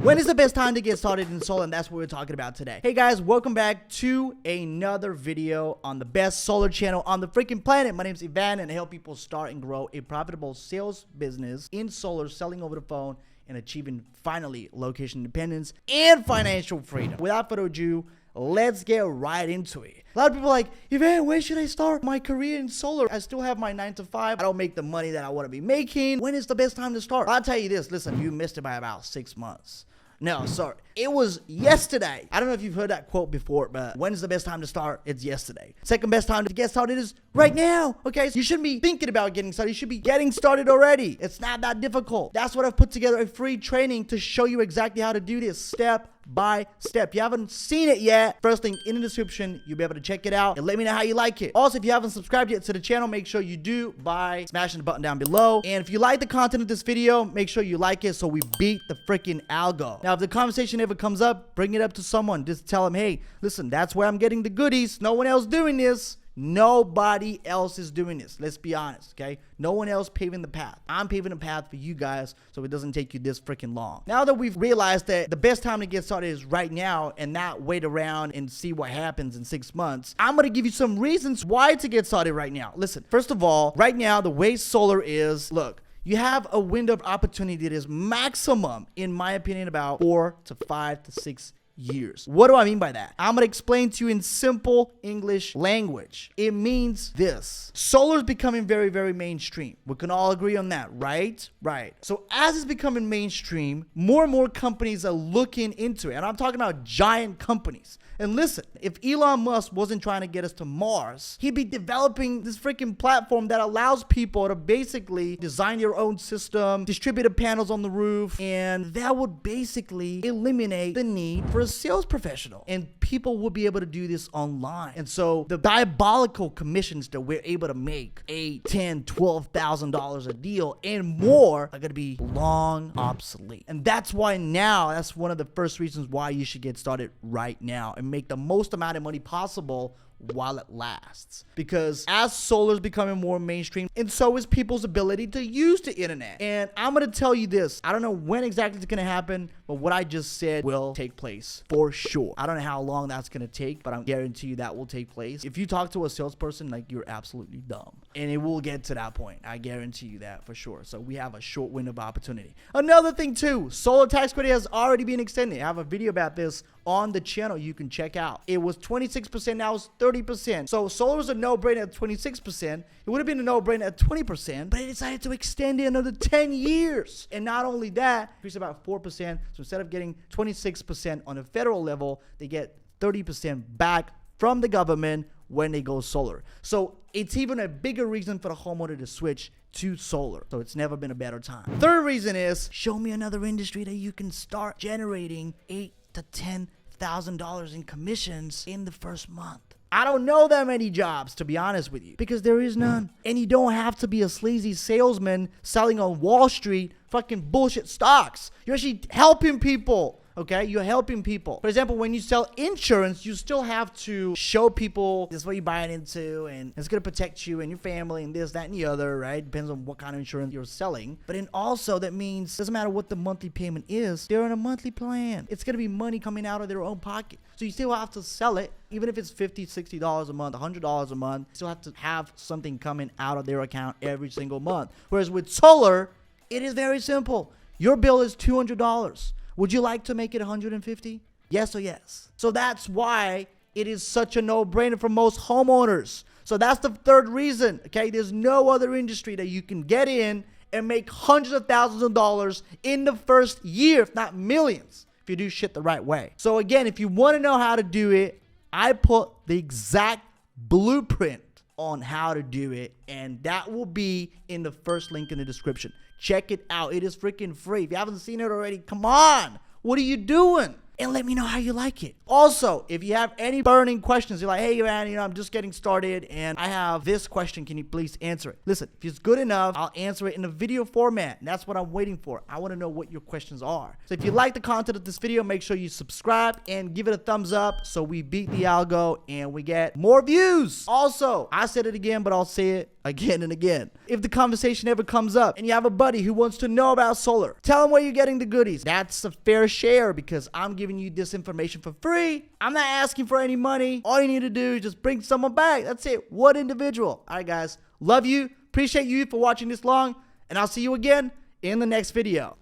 When is the best time to get started in solar? And that's what we're talking about today. Hey guys, welcome back to another video on the best solar channel on the freaking planet. My name is Ivan and I help people start and grow a profitable sales business in solar, selling over the phone and achieving finally location independence and financial freedom. Without further ado, let's get right into it. A lot of people are like, Ivan, where should I start my career in solar? I still have my 9 to 5. I don't make the money that I want to be making. When is the best time to start? I'll tell you this. Listen, you missed it by about 6 months. No, sorry. It was yesterday. I don't know if you've heard that quote before, but when is the best time to start? It's yesterday. Second best time to get started is right now. Okay, so you shouldn't be thinking about getting started. You should be getting started already. It's not that difficult. That's what I've put together, a free training to show you exactly how to do this step by step. If you haven't seen it yet, first link in the description, you'll be able to check it out and let me know how you like it. Also, if you haven't subscribed yet to the channel, make sure you do by smashing the button down below. And if you like the content of this video, make sure you like it so we beat the freaking algo. Now, if the conversation ever comes up, bring it up to someone. Just tell them, hey, listen, that's where I'm getting the goodies. No one else doing this. Nobody else is doing this. Let's be honest, okay? No one else paving the path. I'm paving the path for you guys so it doesn't take you this freaking long. Now that we've realized that the best time to get started is right now and not wait around and see what happens in 6 months, I'm going to give you some reasons why to get started right now. Listen, first of all, right now, the way solar is, look, you have a window of opportunity that is maximum, in my opinion, about 4 to 5 to 6 years. What do I mean by that? I'm going to explain to you in simple English language. It means this. Solar is becoming very, very mainstream. We can all agree on that, right? Right. So as it's becoming mainstream, more and more companies are looking into it. And I'm talking about giant companies. And listen, if Elon Musk wasn't trying to get us to Mars, he'd be developing this freaking platform that allows people to basically design your own system, distributed panels on the roof, and that would basically eliminate the need for a sales professional. And people will be able to do this online. And so the diabolical commissions that we're able to make, $8,000, $10,000, $12,000 a deal and more, are going to be long obsolete. And that's why now, that's one of the first reasons why you should get started right now and make the most amount of money possible while it lasts. Because as solar is becoming more mainstream, and so is people's ability to use the internet. And I'm going to tell you this, I don't know when exactly it's going to happen, but what I just said will take place for sure. I don't know how long that's going to take, but I guarantee you that will take place. If you talk to a salesperson, like, you're absolutely dumb. And it will get to that point. I guarantee you that for sure. So we have a short window of opportunity. Another thing too, solar tax credit has already been extended. I have a video about this on the channel you can check out. It was 26%, now it's 30%. So solar was a no-brainer at 26%. It would have been a no-brainer at 20%, but they decided to extend it another 10 years. And not only that, increased about 4%. So instead of getting 26% on a federal level, they get 30% back from the government when they go solar. So it's even a bigger reason for the homeowner to switch to solar. So it's never been a better time. Third reason is, show me another industry that you can start generating $8,000 to $10,000 in commissions in the first month. I don't know that many jobs, to be honest with you, because there is none. And you don't have to be a sleazy salesman selling on Wall Street fucking bullshit stocks. You're actually helping people. Okay, you're helping people. For example, when you sell insurance, you still have to show people this is what you're buying into and it's going to protect you and your family and this, that, and the other, right? Depends on what kind of insurance you're selling. But then also that means it doesn't matter what the monthly payment is, they're on a monthly plan. It's going to be money coming out of their own pocket. So you still have to sell it, even if it's $50, $60 a month, $100 a month, you still have to have something coming out of their account every single month. Whereas with solar, it is very simple. Your bill is $200. Would you like to make it $150? Yes or yes? So that's why it is such a no-brainer for most homeowners. So that's the third reason, okay? There's no other industry that you can get in and make hundreds of thousands of dollars in the first year, if not millions, if you do shit the right way. So again, if you want to know how to do it, I put the exact blueprint on how to do it, and that will be in the first link in the description. Check it out. It is freaking free. If you haven't seen it already, come on. What are you doing? And let me know how you like it. Also, if you have any burning questions, you're like, hey, man, I'm just getting started and I have this question. Can you please answer it? Listen, if it's good enough, I'll answer it in a video format. And that's what I'm waiting for. I want to know what your questions are. So if you like the content of this video, make sure you subscribe and give it a thumbs up so we beat the algo and we get more views. Also, I said it again, but I'll say it again and again. If the conversation ever comes up and you have a buddy who wants to know about solar, tell them where you're getting the goodies. That's a fair share because I'm giving you this information for free. I'm not asking for any money. All you need to do is just bring someone back. That's it. One individual. All right, guys. Love you. Appreciate you for watching this long. And I'll see you again in the next video.